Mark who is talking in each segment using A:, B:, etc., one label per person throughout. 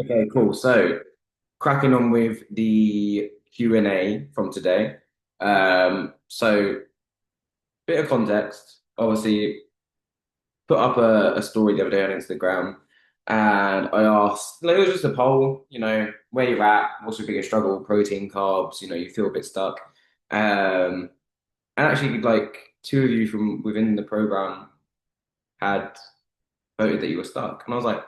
A: Okay, cool. So, cracking on with the Q&A from today. So bit of context. Obviously, put up a story the other day on Instagram, and I asked, like, it was just a poll, where you're at, what's your biggest struggle, protein, carbs, you feel a bit stuck. And actually, like, two of you from within the program had voted that you were stuck. And I was like,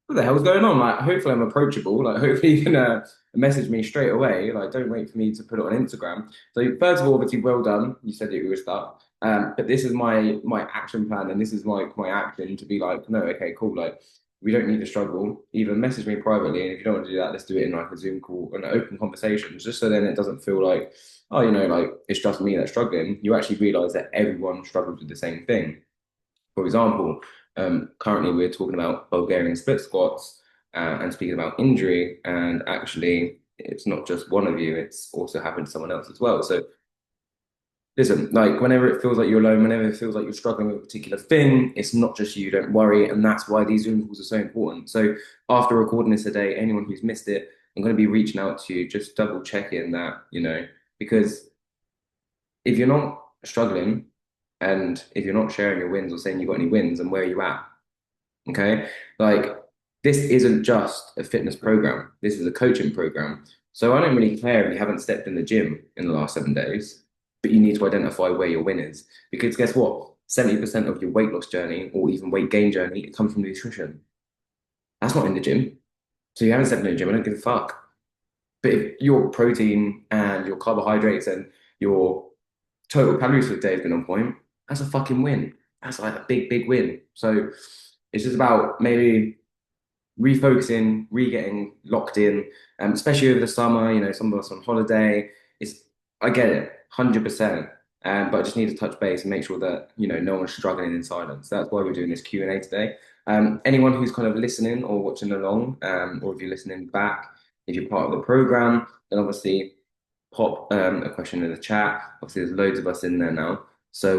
A: what the hell's going on? Like, hopefully I'm approachable. Like, hopefully you can message me straight away. Like, don't wait for me to put it on Instagram. So first of all, obviously, well done. You said that you were stuck. But this is my action plan, and this is my action to be like, no, okay, cool. Like, we don't need to struggle. Either message me privately, and if you don't want to do that, let's do it in like a Zoom call, an open conversation, just so then it doesn't feel like, oh, like it's just me that's struggling. You actually realize that everyone struggles with the same thing. For example, currently we're talking about Bulgarian split squats and speaking about injury, and actually it's not just one of you, it's also happened to someone else as well. So listen, like whenever it feels like you're alone, whenever it feels like you're struggling with a particular thing, it's not just you, don't worry. And that's why these Zoom calls are so important. So after recording this today, anyone who's missed it, I'm going to be reaching out to you, just double checking that, because if you're not struggling and if you're not sharing your wins or saying you've got any wins and where are you at, okay? Like, this isn't just a fitness program, this is a coaching program. So I don't really care if you haven't stepped in the gym in the last 7 days, but you need to identify where your win is. Because guess what? 70% of your weight loss journey or even weight gain journey, it comes from nutrition. That's not in the gym. So you haven't stepped in the gym, I don't give a fuck. But if your protein and your carbohydrates and your total calories for the day has been on point, that's a fucking win. That's like a big, big win. So it's just about maybe refocusing, re-getting locked in, especially over the summer, some of us on holiday. It's I get it, 100%. But I just need to touch base and make sure that, no one's struggling in silence. That's why we're doing this Q&A today. Anyone who's kind of listening or watching along, or if you're listening back, if you're part of the program, then obviously pop a question in the chat. Obviously, there's loads of us in there now. So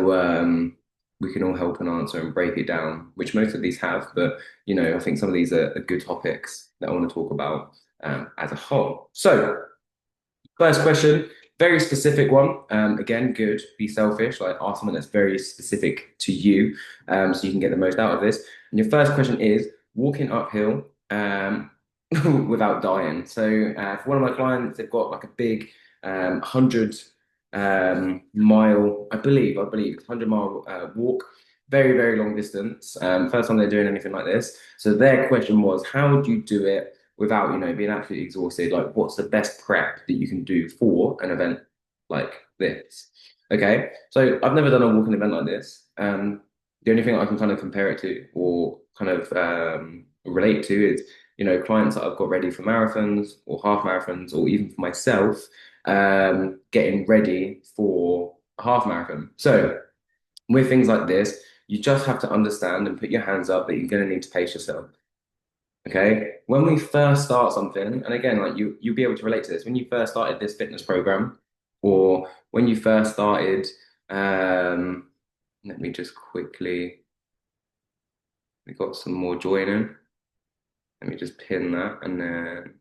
A: we can all help and answer and break it down, which most of these have. But, I think some of these are good topics that I want to talk about as a whole. So, first question, very specific one. Again, good. Be selfish. Like ask something that's very specific to you, so you can get the most out of this. And your first question is walking uphill without dying. So for one of my clients, they've got like a big 100 mile, I believe, 100 mile walk. Very, very long distance. First time they're doing anything like this. So their question was, how would you do it without, being absolutely exhausted? Like, what's the best prep that you can do for an event like this? Okay, so I've never done a walking event like this. The only thing I can kind of compare it to or kind of relate to is, clients that I've got ready for marathons or half marathons, or even for myself, getting ready for a half marathon. So with things like this, you just have to understand and put your hands up that you're going to need to pace yourself. Okay. When we first start something, and again, like you'll be able to relate to this, when you first started this fitness program, or when you first started, um, let me just quickly, we got some more joining. Let me just pin that and then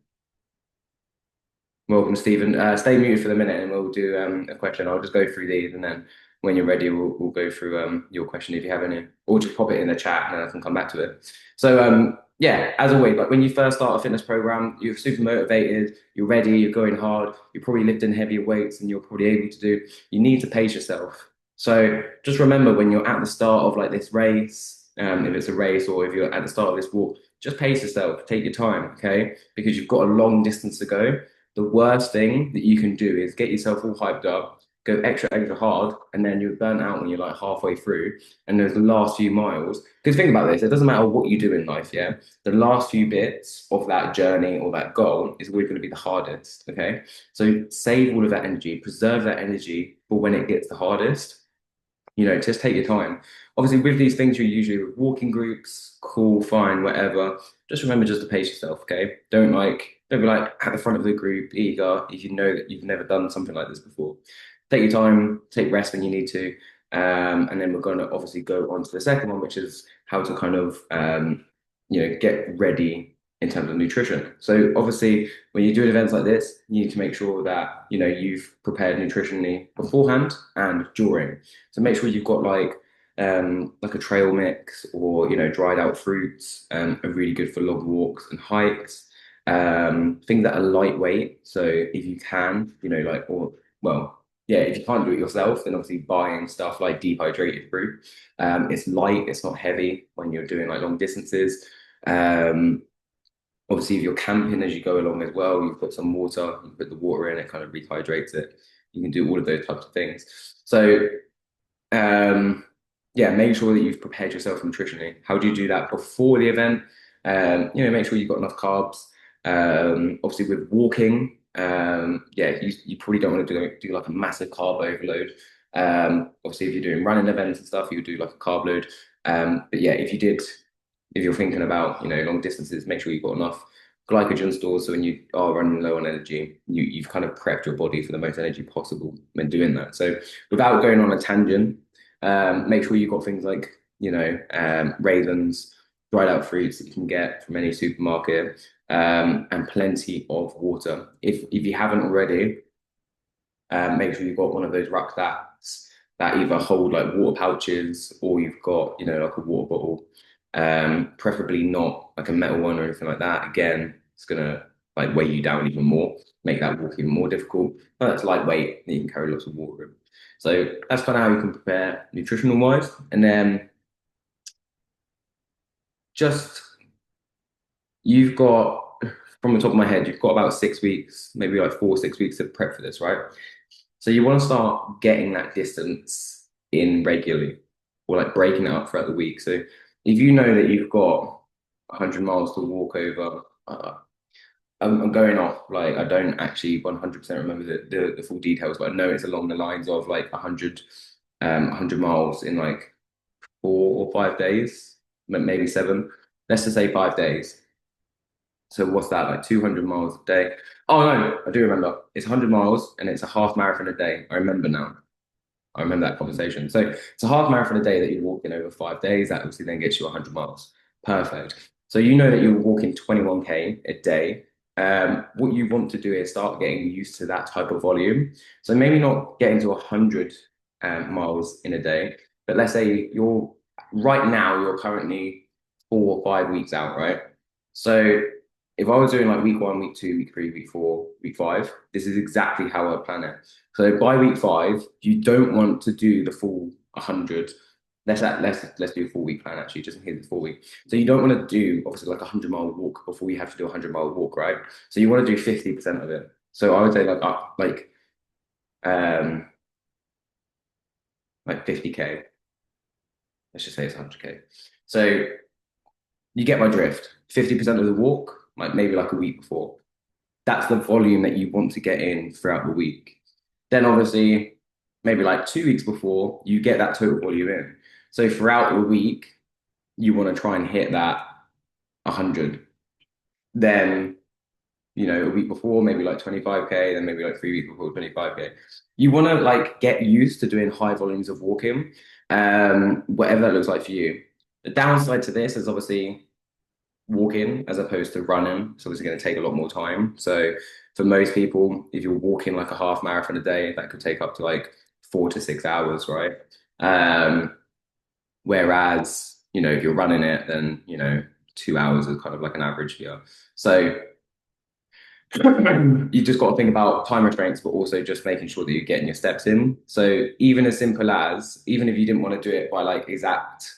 A: welcome, Stephen. Stay muted for the minute and we'll do a question. I'll just go through these and then when you're ready, we'll go through your question if you have any, or just pop it in the chat and then I can come back to it. So yeah, as always, like when you first start a fitness program, you're super motivated, you're ready, you're going hard, you're probably lifting heavier weights than you're probably able to do. You need to pace yourself. So just remember when you're at the start of like this race, if it's a race or if you're at the start of this walk, just pace yourself, take your time, okay? Because you've got a long distance to go. The worst thing that you can do is get yourself all hyped up, go extra, extra hard, and then you're burnt out when you're like halfway through. And there's the last few miles. Because think about this, it doesn't matter what you do in life, yeah? The last few bits of that journey or that goal is always going to be the hardest, okay? So save all of that energy, preserve that energy for when it gets the hardest. Just take your time. Obviously, with these things, you're usually with walking groups, cool, fine, whatever. Just remember just to pace yourself, okay? Don't be like at the front of the group, eager, if you know that you've never done something like this before. Take your time, take rest when you need to. And then we're going to obviously go on to the second one, which is how to kind of, get ready. in terms of nutrition. So obviously, when you're doing events like this, you need to make sure that you've prepared nutritionally beforehand and during. So make sure you've got like a trail mix or dried out fruits are really good for long walks and hikes. Things that are lightweight. So if you can, like or well, yeah, if you can't do it yourself, then obviously buying stuff like dehydrated fruit. It's light, it's not heavy when you're doing like long distances. Um, Obviously, if you're camping as you go along as well, you put some water, you put the water in, it kind of rehydrates it. You can do all of those types of things. So, um, yeah, make sure that you've prepared yourself nutritionally. How do you do that before the event? Make sure you've got enough carbs. Obviously, with walking, yeah, you probably don't want to do like a massive carb overload. Obviously, if you're doing running events and stuff, you do like a carb load. But yeah, if you're thinking about, long distances, make sure you've got enough glycogen stores so when you are running low on energy, you've kind of prepped your body for the most energy possible when doing that. So without going on a tangent, make sure you've got things like, raisins, dried out fruits that you can get from any supermarket, and plenty of water. If you haven't already, make sure you've got one of those rucksacks that either hold like water pouches or you've got, like a water bottle. Preferably not like a metal one or anything like that. Again, it's gonna like weigh you down even more, make that walk even more difficult. But it's lightweight and you can carry lots of water in. So that's kind of how you can prepare nutritional wise. And then just you've got from the top of my head, you've got about 6 weeks, maybe like 4, 6 weeks to prep for this, right? So you want to start getting that distance in regularly or like breaking it up throughout the week. So if you know that you've got 100 miles to walk over, I'm going off, like I don't actually 100% remember the full details, but I know it's along the lines of like 100 miles in like 4 or 5 days, maybe seven. Let's just say 5 days. So what's that, like 200 miles a day? Oh no, I do remember. It's 100 miles and it's a half marathon a day. I remember now. I remember that conversation. So it's a half marathon a day that you're walking over 5 days. That obviously then gets you 100 miles. Perfect. So you know that you're walking 21K a day. What you want to do is start getting used to that type of volume. So maybe not getting to 100 miles in a day, but let's say right now you're currently 4 or 5 weeks out, right? So if I was doing like week one, week two, week three, week four, week five, this is exactly how I plan it. So by week five, you don't want to do the full 100. Let's do a 4 week plan actually, just in case it's 4 week. So you don't want to do obviously like a 100 mile walk before you have to do a 100 mile walk, right? So you want to do 50% of it. So I would say um like 50K. Let's just say it's 100K. So you get my drift. 50% of the walk, like maybe like a week before. That's the volume that you want to get in throughout the week. Then obviously, maybe like 2 weeks before, you get that total volume in. So throughout the week, you want to try and hit that 100. Then, a week before, maybe like 25K, then maybe like 3 weeks before 25K. You want to like get used to doing high volumes of walking, whatever that looks like for you. The downside to this is obviously walking as opposed to running. It's obviously going to take a lot more time. So for most people, if you're walking like a half marathon a day, that could take up to like 4 to 6 hours, right? Um, Whereas, if you're running it, then, 2 hours is kind of like an average here. So you just got to think about time restraints, but also just making sure that you're getting your steps in. So even as simple as, even if you didn't want to do it by like exact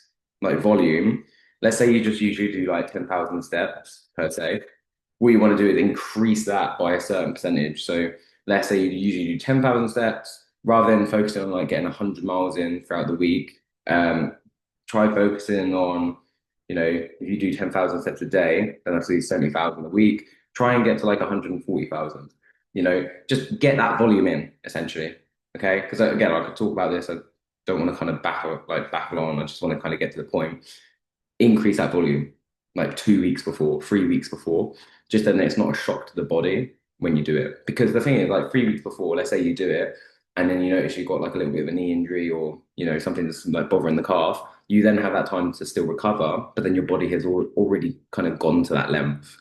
A: like volume, let's say you just usually do like 10,000 steps per se. What you want to do is increase that by a certain percentage. So let's say you usually do 10,000 steps rather than focusing on like getting 100 miles in throughout the week. Try focusing on, if you do 10,000 steps a day, then that's 70,000 a week. Try and get to like 140,000. Just get that volume in essentially. Okay. Because again, I could talk about this. I don't want to kind of battle on. I just want to kind of get to the point. Increase that volume like 2 weeks before, 3 weeks before, just then it's not a shock to the body when you do it. Because the thing is, like 3 weeks before, let's say you do it, and then you notice you've got like a little bit of a knee injury or something that's like bothering the calf, you then have that time to still recover, but then your body has already kind of gone to that length.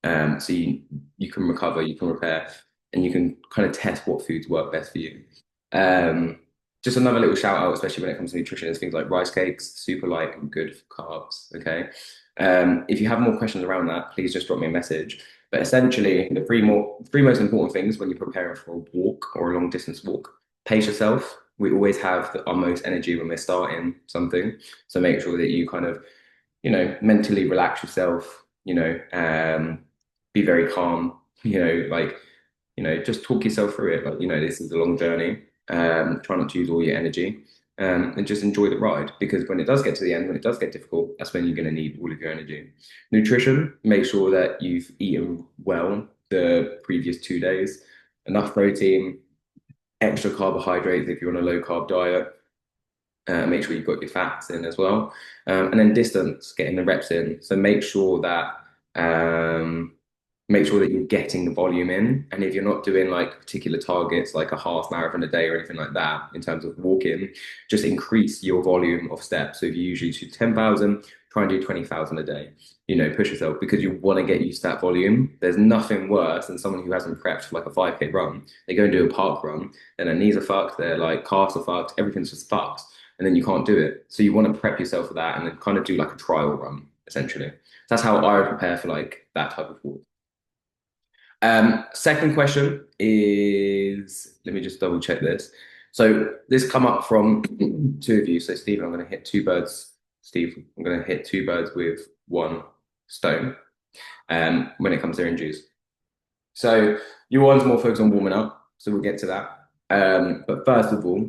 A: So you can recover, you can repair, and you can kind of test what foods work best for you. Um, just another little shout out, especially when it comes to nutrition, is things like rice cakes, super light and good for carbs. Okay. If you have more questions around that, please just drop me a message. But essentially, the three most important things when you're preparing for a walk or a long distance walk, pace yourself. We always have our most energy when we're starting something. So make sure that you kind of, mentally relax yourself, be very calm, just talk yourself through it. Like, this is a long journey. Try not to use all your energy, and just enjoy the ride because when it does get to the end, when it does get difficult, that's when you're going to need all of your energy. Nutrition, make sure that you've eaten well the previous 2 days, enough protein, extra carbohydrates if you're on a low carb diet. Make sure you've got your fats in as well. And then distance, getting the reps in. So um, make sure that you're getting the volume in. And if you're not doing like particular targets, like a half marathon a day or anything like that, in terms of walking, just increase your volume of steps. So if you usually do 10,000, try and do 20,000 a day. Push yourself because you want to get used to that volume. There's nothing worse than someone who hasn't prepped for like a 5K run. They go and do a park run, and their knees are fucked, their like calves are fucked, everything's just fucked, and then you can't do it. So you want to prep yourself for that and then kind of do like a trial run, essentially. That's how I would prepare for like that type of walk. Second question is, let me just double check this. So this come up from two of you. So Stephen, I'm going to hit two birds. Steve, I'm going to hit two birds with one stone. When it comes to injuries. So your one's more focused on warming up, so we'll get to that. But first of all,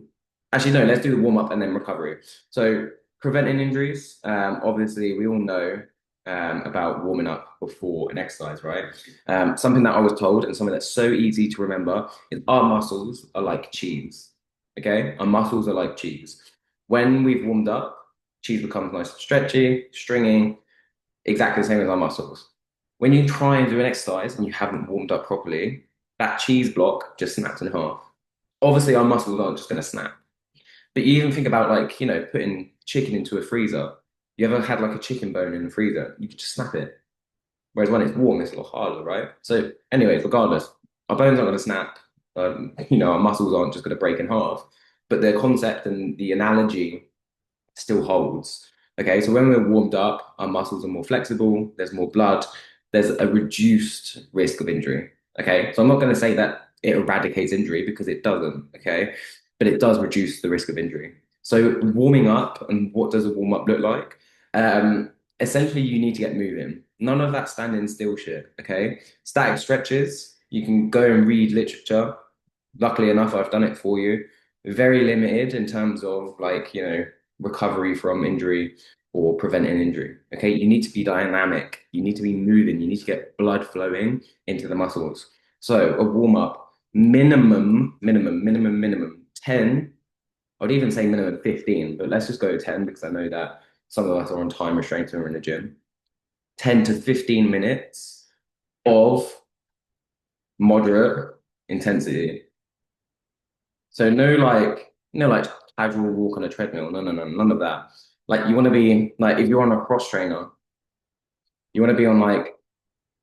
A: actually no, let's do the warm up and then recovery. So preventing injuries. Obviously, we all know about warming up before an exercise, right? Something that I was told and something that's so easy to remember is our muscles are like cheese. Okay, our muscles are like cheese. When we've warmed up, cheese becomes nice and stretchy, stringy, exactly the same as our muscles. When you try and do an exercise and you haven't warmed up properly, that cheese block just snaps in half. Obviously, our muscles aren't just going to snap. But you even think about like, putting chicken into a freezer. You ever had like a chicken bone in the freezer? You could just snap it. Whereas when it's warm, it's a lot harder, right? So, anyways, regardless, our bones aren't going to snap. Our muscles aren't just going to break in half. But the concept and the analogy still holds. Okay, so when we're warmed up, our muscles are more flexible, there's more blood, there's a reduced risk of injury. Okay, so I'm not going to say that it eradicates injury because it doesn't. Okay, but it does reduce the risk of injury. So warming up, and what does a warm up look like? Essentially, you need to get moving. None of that standing still shit. Okay, static stretches. You can go and read literature. Luckily enough, I've done it for you. Very limited in terms of like, recovery from injury or preventing injury. Okay, you need to be dynamic, you need to be moving, you need to get blood flowing into the muscles. So a warm up, minimum 10. I'd even say minimum 15, but let's just go 10 because I know that some of us are on time restraints when we're in the gym. 10 to 15 minutes of moderate intensity. So no like casual walk on a treadmill. No, no, no, none of that. Like you want to be like if you're on a cross trainer, you want to be on like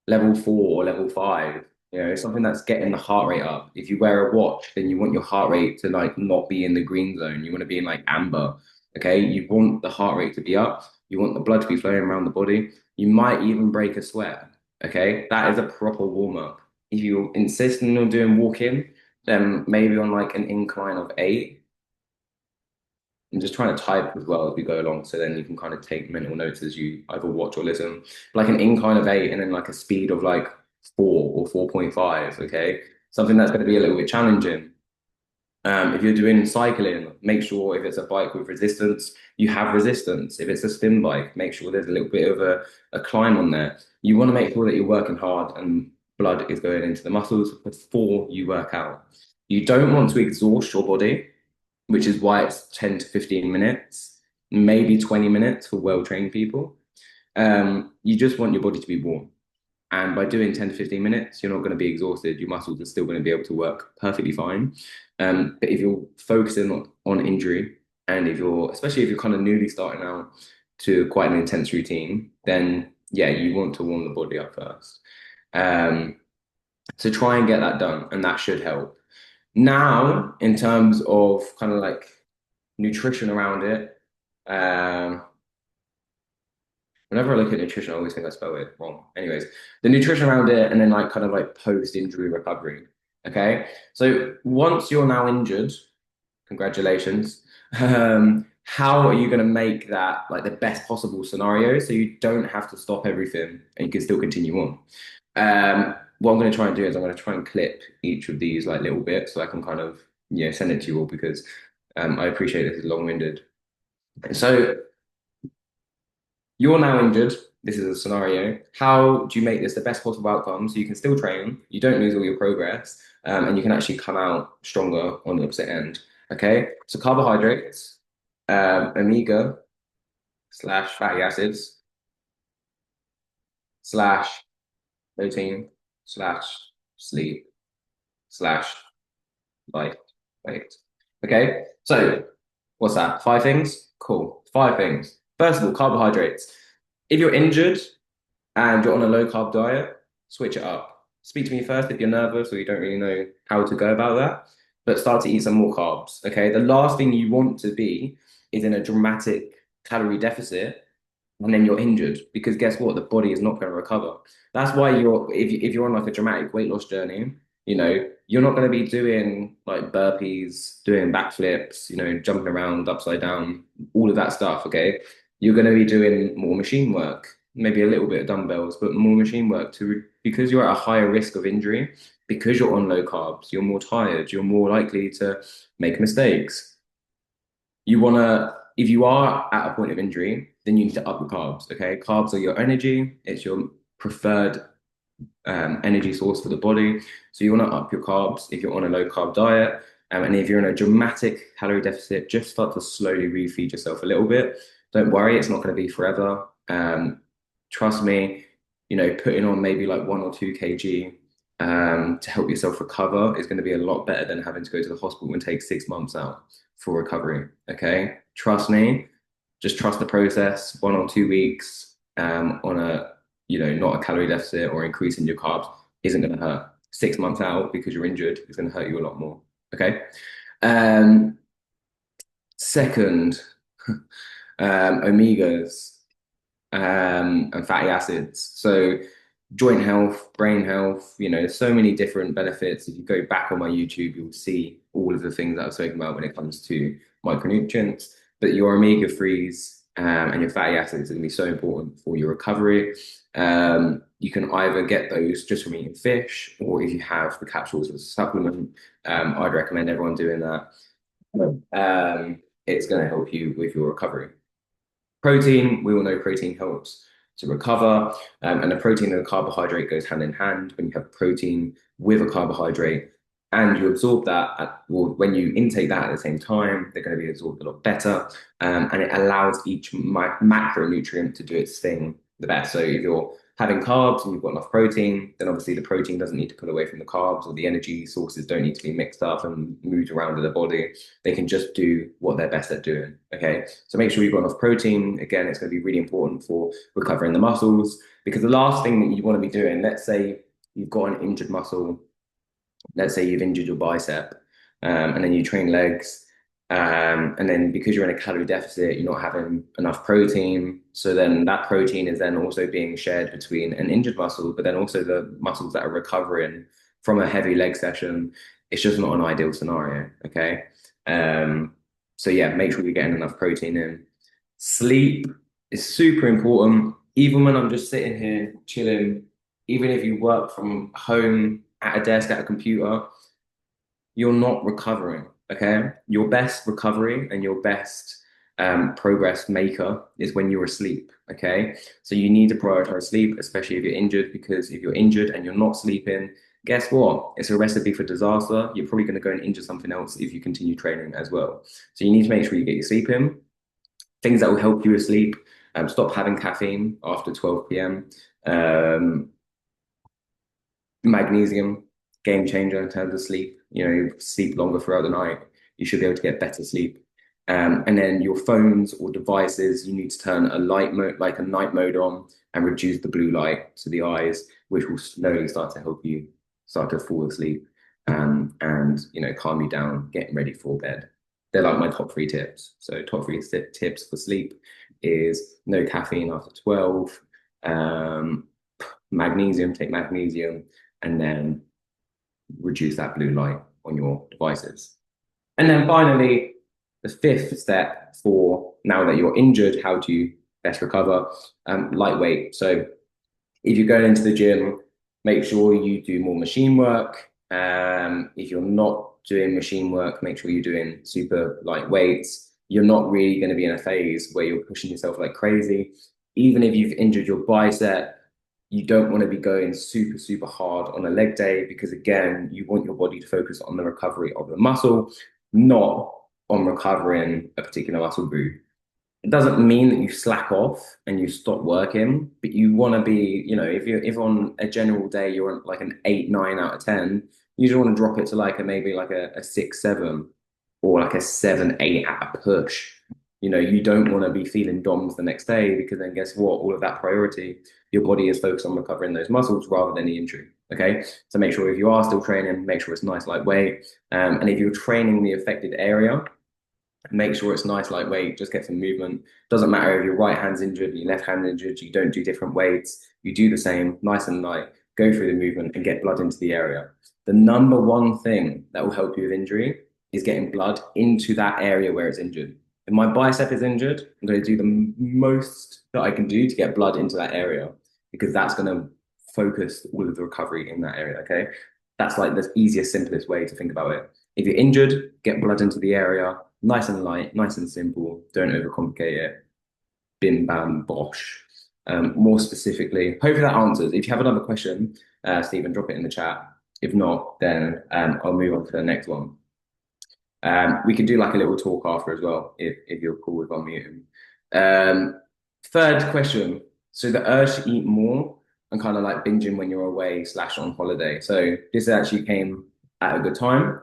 A: level 4 or level 5. Something that's getting the heart rate up. If you wear a watch, then you want your heart rate to like not be in the green zone. You want to be in like amber. Okay. You want the heart rate to be up. You want the blood to be flowing around the body. You might even break a sweat. Okay. That is a proper warm up. If you insist on doing walking, then maybe on like an incline of 8. I'm just trying to type as well as we go along, so then you can kind of take mental notes as you either watch or listen. Like an incline of 8 and then like a speed of like 4 or 4.5, okay? Something that's going to be a little bit challenging. If you're doing cycling, make sure if it's a bike with resistance, you have resistance. If it's a spin bike, make sure there's a little bit of a climb on there. You want to make sure that you're working hard and blood is going into the muscles before you work out. You don't want to exhaust your body, which is why it's 10 to 15 minutes, maybe 20 minutes for well-trained people. You just want your body to be warm. And by doing 10 to 15 minutes, you're not going to be exhausted. Your muscles are still going to be able to work perfectly fine. But if you're focusing on injury, and especially if you're kind of newly starting out to quite an intense routine, then yeah, you want to warm the body up first. Um, so try and get that done, and that should help. Now, in terms of kind of like nutrition around it, um, whenever I look at nutrition, I always think I spell it wrong. Anyways, the nutrition around it, and then like kind of like post-injury recovery. Okay, so once you're now injured, congratulations. How are you going to make that like the best possible scenario so you don't have to stop everything and you can still continue on? What I'm going to try and do is I'm going to try and clip each of these like little bits so I can kind of send it to you all because I appreciate this is long-winded. So you're now injured. This is a scenario. How do you make this the best possible outcome so you can still train, you don't lose all your progress, and you can actually come out stronger on the opposite end? Okay, so carbohydrates, omega slash fatty acids slash protein slash sleep slash light weight. Okay, so what's that? Five things? Cool. Five things. First of all, carbohydrates. If you're injured, and you're on a low carb diet, switch it up. Speak to me first if you're nervous or you don't really know how to go about that, but start to eat some more carbs. Okay. The last thing you want to be is in a dramatic calorie deficit and then you're injured because guess what? The body is not going to recover. That's why if you're on like a dramatic weight loss journey, you're not going to be doing like burpees, doing backflips, jumping around upside down, all of that stuff. Okay, you're going to be doing more machine work, maybe a little bit of dumbbells, but more machine work to because you're at a higher risk of injury, because you're on low carbs, you're more tired, you're more likely to make mistakes. If you are at a point of injury, then you need to up your carbs. Okay, carbs are your energy. It's your preferred energy source for the body. So you want to up your carbs if you're on a low carb diet. And if you're in a dramatic calorie deficit, just start to slowly refeed yourself a little bit. Don't worry, it's not going to be forever. Trust me, putting on maybe like 1 or 2 kg to help yourself recover is going to be a lot better than having to go to the hospital and take 6 months out for recovery. Okay, trust me, just trust the process. 1 or 2 weeks on a not a calorie deficit or increasing your carbs isn't going to hurt. 6 months out because you're injured is going to hurt you a lot more. Okay. Um, Second, omegas and fatty acids. So joint health, brain health, there's so many different benefits. If you go back on my YouTube, you'll see all of the things that I've spoken about when it comes to micronutrients. But your omega threes and your fatty acids are going to be so important for your recovery. You can either get those just from eating fish, or if you have the capsules as a supplement, I'd recommend everyone doing that. It's going to help you with your recovery. Protein, we all know protein helps to recover, and the protein and the carbohydrate goes hand in hand. When you have protein with a carbohydrate and you absorb that, well, when you intake that at the same time, they're going to be absorbed a lot better, and it allows each macronutrient to do its thing the best. So if you're having carbs and you've got enough protein, then obviously the protein doesn't need to pull away from the carbs, or the energy sources don't need to be mixed up and moved around in the body. They can just do what they're best at doing. Okay. So make sure you've got enough protein. Again, it's going to be really important for recovering the muscles because the last thing that you want to be doing, let's say you've got an injured muscle, let's say you've injured your bicep, and then you train legs, and then because you're in a calorie deficit, you're not having enough protein. So then that protein is then also being shared between an injured muscle, but then also the muscles that are recovering from a heavy leg session. It's just not an ideal scenario. Okay. Um, so yeah, make sure you're getting enough protein in. Sleep is super important. Even when I'm just sitting here chilling, even if you work from home at a desk at a computer, you're not recovering. Okay. Your best recovery and your best progress maker is when you're asleep. Okay. So you need to prioritize sleep, especially if you're injured, because if you're injured and you're not sleeping, guess what? It's a recipe for disaster. You're probably going to go and injure something else if you continue training as well. So you need to make sure you get your sleep in. Things that will help you asleep. Stop having caffeine after 12 p.m. Um, Magnesium, game changer in terms of sleep. Sleep longer throughout the night. You should be able to get better sleep. And then your phones or devices, you need to turn a light mode, like a night mode on and reduce the blue light to the eyes, which will slowly start to help you start to fall asleep and calm you down, getting ready for bed. They're like my top three tips. So top three tips for sleep is no caffeine after 12, um, magnesium, take magnesium, and then reduce that blue light on your devices. And then finally, the fifth step for now that you're injured, how to best recover, lightweight. So if you're going into the gym, make sure you do more machine work. If you're not doing machine work, make sure you're doing super light weights. You're not really going to be in a phase where you're pushing yourself like crazy. Even if you've injured your bicep, you don't want to be going super, super hard on a leg day because, again, you want your body to focus on the recovery of the muscle, not on recovering a particular muscle group. It doesn't mean that you slack off and you stop working, but you want to be, if on a general day you're on like an 8, 9 out of 10, you just want to drop it to like maybe like a 6, 7 or like a 7, 8 at a push. You don't want to be feeling DOMS the next day because then guess what? All of that priority, your body is focused on recovering those muscles rather than the injury. Okay. So make sure if you are still training, make sure it's nice, lightweight. And if you're training the affected area, make sure it's nice, lightweight, just get some movement. Doesn't matter if your right hand's injured, your left hand's injured, you don't do different weights. You do the same, nice and light, go through the movement and get blood into the area. The number one thing that will help you with injury is getting blood into that area where it's injured. If my bicep is injured, I'm going to do the most that I can do to get blood into that area because that's going to focus all of the recovery in that area. Okay. That's like the easiest, simplest way to think about it. If you're injured, get blood into the area, nice and light, nice and simple. Don't overcomplicate it. Bim bam bosh. More specifically, hopefully that answers. If you have another question, Stephen, drop it in the chat. If not, then I'll move on to the next one. We can do like a little talk after as well, if you're cool with unmuting. Third question. So the urge to eat more and kind of like binging when you're away / on holiday. So this actually came at a good time.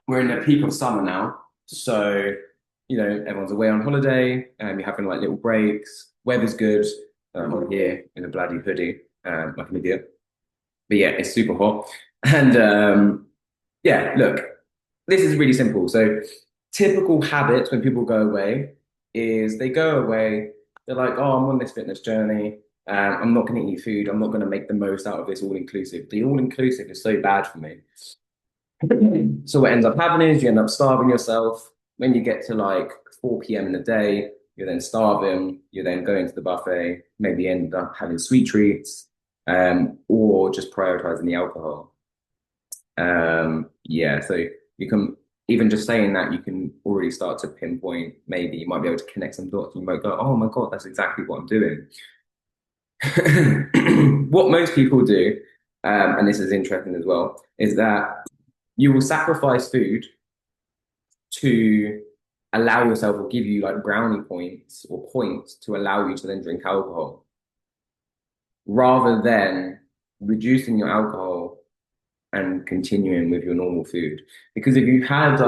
A: We're in the peak of summer now, so everyone's away on holiday, and you're having like little breaks. Weather's good. I'm here in a bloody hoodie, like an idiot. But yeah, it's super hot, and yeah, look, this is really simple. So typical habits when people go away is they go away. They're like, oh, I'm on this fitness journey. I'm not going to eat food. I'm not going to make the most out of this all inclusive. The all inclusive is so bad for me. So what ends up happening is you end up starving yourself. When you get to like 4 p.m. in the day, you're then starving. You're then going to the buffet, maybe end up having sweet treats, or just prioritizing the alcohol. Yeah, so you can even just saying that you can already start to pinpoint. Maybe you might be able to connect some dots. You might go, "Oh my God, that's exactly what I'm doing." What most people do, and this is interesting as well, is that you will sacrifice food to allow yourself or give you like brownie points or points to allow you to then drink alcohol rather than reducing your alcohol and continuing with your normal food. Because if you kept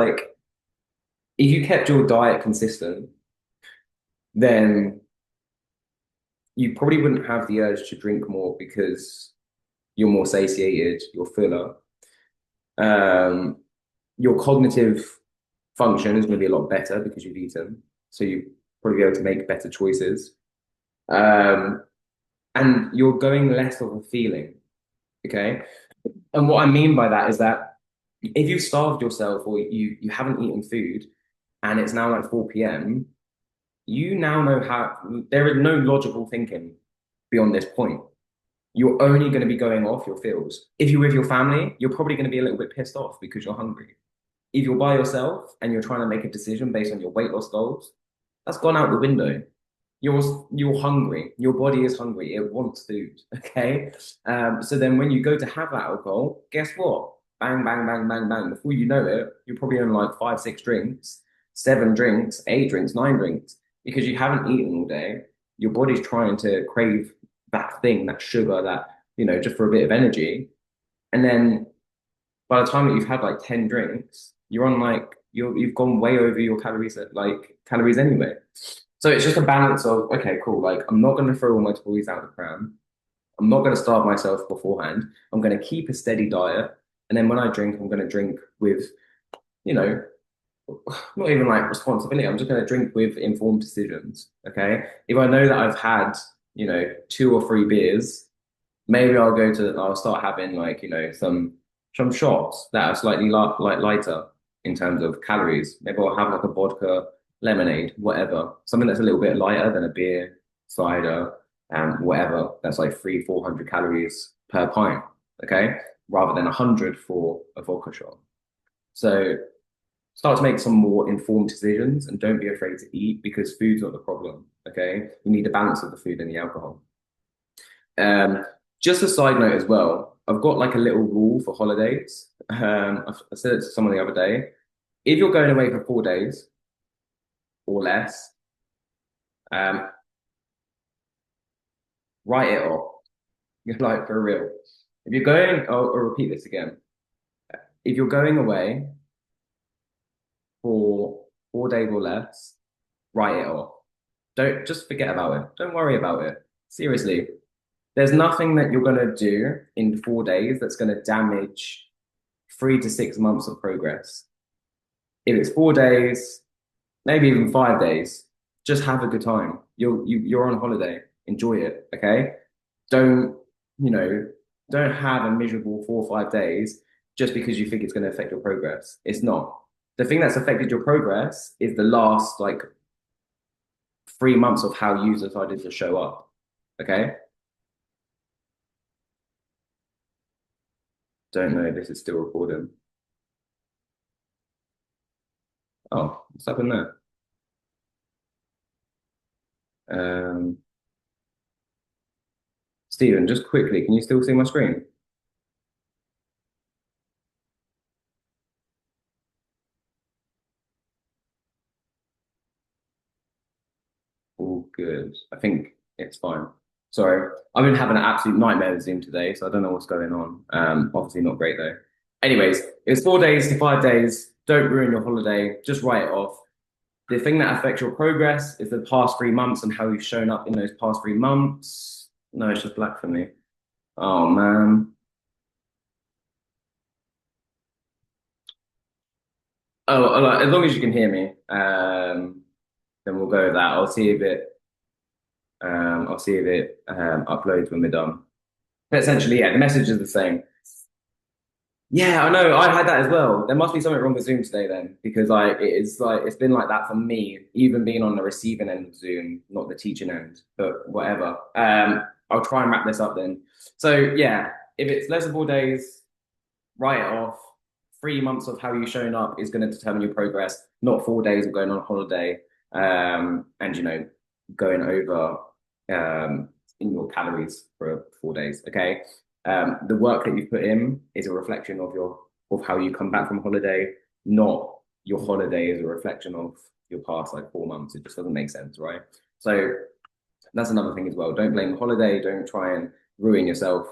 A: your diet consistent, then you probably wouldn't have the urge to drink more because you're more satiated, you're fuller. Your cognitive function is going to be a lot better because you've eaten. So you probably be able to make better choices. Um, and you're going less of a feeling. Okay. And what I mean by that is that if you've starved yourself or you haven't eaten food and it's now like 4 p.m., you now know how there is no logical thinking beyond this point. You're only going to be going off your feels. If you're with your family, you're probably going to be a little bit pissed off because you're hungry. If you're by yourself and you're trying to make a decision based on your weight loss goals, that's gone out the window. You're hungry. Your body is hungry. It wants food. Okay. So then when you go to have that alcohol, guess what? Bang, bang, bang, bang, bang. Before you know it, you're probably on like 5, 6 drinks, 7 drinks, 8 drinks, 9 drinks, because you haven't eaten all day. Your body's trying to crave that thing, that sugar, that, just for a bit of energy. And then by the time that you've had like 10 drinks, you've gone way over your calories like calories anyway. So it's just a balance of okay, cool. Like I'm not going to throw all my toys out the pram. I'm not going to starve myself beforehand. I'm going to keep a steady diet, and then when I drink, I'm going to drink with you know not even like responsibility. I'm just going to drink with informed decisions. Okay. If I know that I've had, two or three beers, maybe I'll start having like, some shots that are slightly lighter in terms of calories. Maybe I'll have like a vodka, lemonade, whatever. Something that's a little bit lighter than a beer, cider, and whatever. That's like 400 calories per pint. Okay. Rather than 100 for a vodka shot. So start to make some more informed decisions and don't be afraid to eat because food's not the problem. Okay. You need a balance of the food and the alcohol. Um, just a side note as well, I've got like a little rule for holidays. I said it to someone the other day. If you're going away for 4 days or less, um, write it off. You're like for real. If you're going, I'll repeat this again. If you're going away for 4 days or less, write it off. Don't just forget about it. Don't worry about it. Seriously, there's nothing that you're going to do in 4 days that's going to damage 3 to 6 months of progress. If it's 4 days, maybe even 5 days, just have a good time. You're on holiday. Enjoy it. Okay. Don't, you know, don't have a miserable 4 or 5 days just because you think it's going to affect your progress. It's not. The thing that's affected your progress is the last like 3 months of how you decided to show up. Okay. Don't know if this is still recording. Oh, what's happened there? Um, Stephen, just quickly, can you still see my screen? All good. I think it's fine. Sorry, I've been having an absolute nightmare with Zoom today, so I don't know what's going on. Obviously not great though. Anyways, it's 4 days to 5 days. Don't ruin your holiday. Just write it off. The thing that affects your progress is the past 3 months and how you've shown up in those past 3 months. No, it's just black for me. Oh man. As long as you can hear me, then we'll go with that. I'll see if it uploads when we're done. But essentially, yeah, the message is the same. Yeah, I know. I had that as well. There must be something wrong with Zoom today then, because it's been like that for me, even being on the receiving end of Zoom, not the teaching end, but whatever. I'll try and wrap this up then. So yeah, if it's less than 4 days, write it off. 3 months of how you've shown up is going to determine your progress, not 4 days of going on holiday, and going over in your calories for 4 days. Okay. The work that you've put in is a reflection of how you come back from holiday, not your holiday is a reflection of your past like 4 months. It just doesn't make sense, right? So that's another thing as well. Don't blame the holiday. Don't try and ruin yourself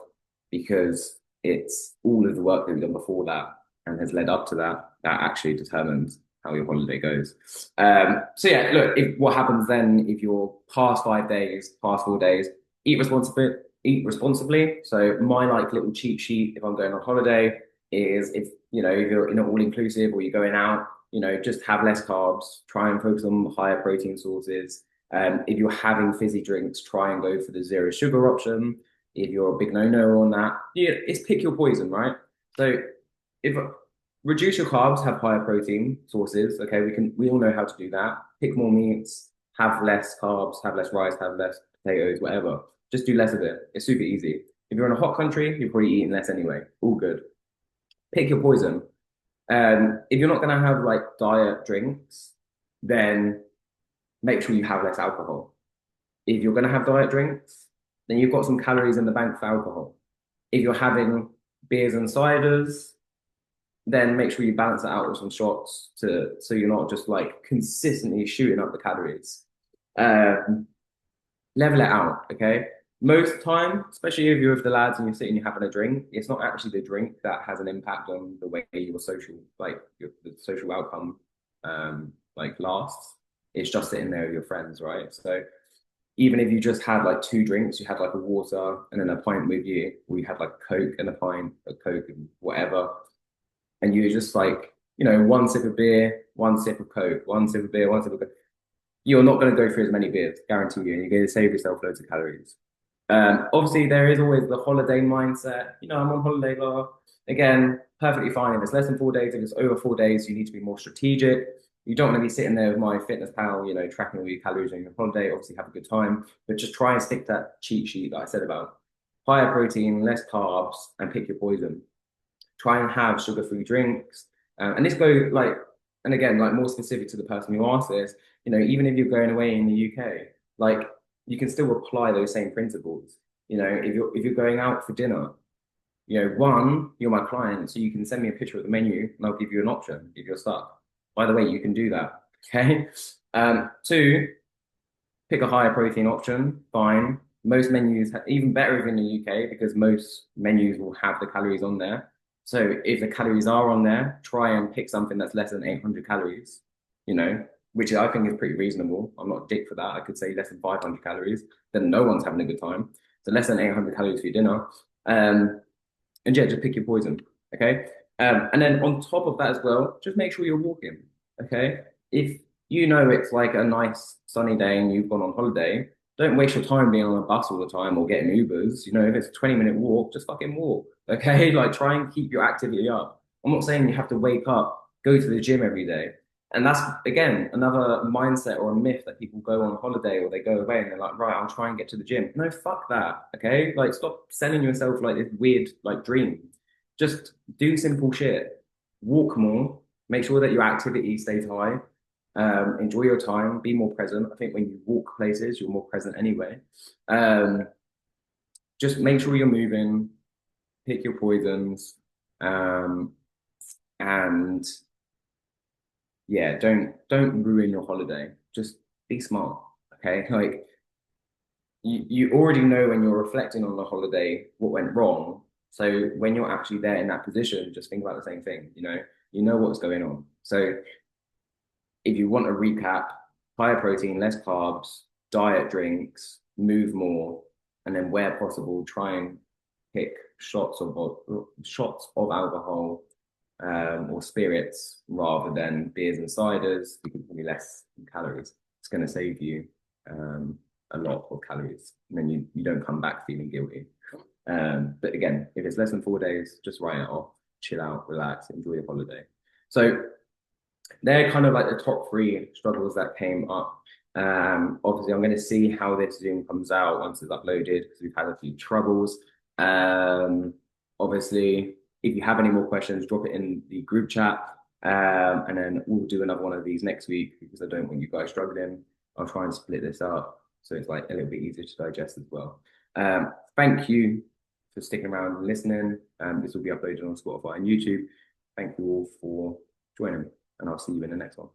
A: because it's all of the work that you've done before that and has led up to that that actually determines how your holiday goes. So yeah, look, if what happens then if you're past 5 days, past 4 days, eat responsibly, eat responsibly. So my like little cheat sheet if I'm going on holiday is if you're in an all-inclusive or you're going out, just have less carbs, try and focus on higher protein sources. If you're having fizzy drinks, try and go for the zero sugar option. If you're a big no-no on that, yeah, it's pick your poison, right? So if reduce your carbs, have higher protein sources. Okay, we all know how to do that. Pick more meats, have less carbs, have less rice, have less potatoes, whatever. Just do less of it. It's super easy. If you're in a hot country, you're probably eating less anyway. All good. Pick your poison. If you're not gonna have like diet drinks, then make sure you have less alcohol. If you're gonna have diet drinks, then you've got some calories in the bank for alcohol. If you're having beers and ciders, then make sure you balance it out with some shots so you're not just like consistently shooting up the calories. Um, Level it out, okay? Most time, especially if you're with the lads and you're sitting, you're having a drink, it's not actually the drink that has an impact on the way your social, like the social outcome like lasts. It's just sitting there with your friends, right? So even if you just had like two drinks, you had like a water and then a pint with you, or you had like a Coke and a pint, a Coke and whatever, and you were just like, one sip of beer, one sip of Coke, one sip of beer, one sip of Coke, you're not going to go through as many beers, guarantee you, and you're going to save yourself loads of calories. Obviously, there is always the holiday mindset. I'm on holiday, blah. Again, perfectly fine. If it's less than 4 days, if it's over 4 days, you need to be more strategic. You don't want to be sitting there with my fitness pal, tracking all your calories on your holiday. Obviously, have a good time, but just try and stick to that cheat sheet that I said about higher protein, less carbs, and pick your poison. Try and have sugar-free drinks. And this go like, and again, like more specific to the person who asked this, even if you're going away in the UK, like you can still apply those same principles. If you're going out for dinner, one, you're my client, so you can send me a picture of the menu and I'll give you an option if you're stuck. By the way, you can do that. Okay. Two, pick a higher protein option, fine. Most menus, even better if in the UK, because most menus will have the calories on there. So if the calories are on there, try and pick something that's less than 800 calories, which I think is pretty reasonable. I'm not a dick for that. I could say less than 500 calories, then no one's having a good time. So less than 800 calories for your dinner. And yeah, just pick your poison. Okay. And then on top of that as well, just make sure you're walking. Okay. If it's like a nice sunny day and you've gone on holiday, don't waste your time being on a bus all the time or getting Ubers. If it's a 20-minute walk, just fucking walk. Okay. Like try and keep your activity up. I'm not saying you have to wake up, go to the gym every day. And that's again another mindset or a myth that people go on holiday or they go away and they're like, right, I'll try and get to the gym. No, fuck that. Okay. Like stop selling yourself like this weird like dream. Just do simple shit. Walk more, make sure that your activity stays high. Enjoy your time, be more present. I think when you walk places, you're more present anyway. Um, just make sure you're moving, pick your poisons, and yeah, don't ruin your holiday. Just be smart. Okay. Like you already know when you're reflecting on the holiday what went wrong. So when you're actually there in that position, just think about the same thing. You know what's going on. So if you want to recap, higher protein, less carbs, diet drinks, move more, and then where possible, try and pick shots of alcohol or spirits rather than beers and ciders because it's going to be less calories. It's going to save you a lot of calories, and then you don't come back feeling guilty. But again, if it's less than 4 days, just write it off, chill out, relax, enjoy your holiday. So they're kind of like the top three struggles that came up. Obviously, I'm going to see how this Zoom comes out once it's uploaded because we've had a few troubles. Obviously, if you have any more questions, drop it in the group chat. And then we'll do another one of these next week because I don't want you guys struggling. I'll try and split this up so it's like a little bit easier to digest as well. Thank you for sticking around and listening. This will be uploaded on Spotify and YouTube. Thank you all for joining me, and I'll see you in the next one.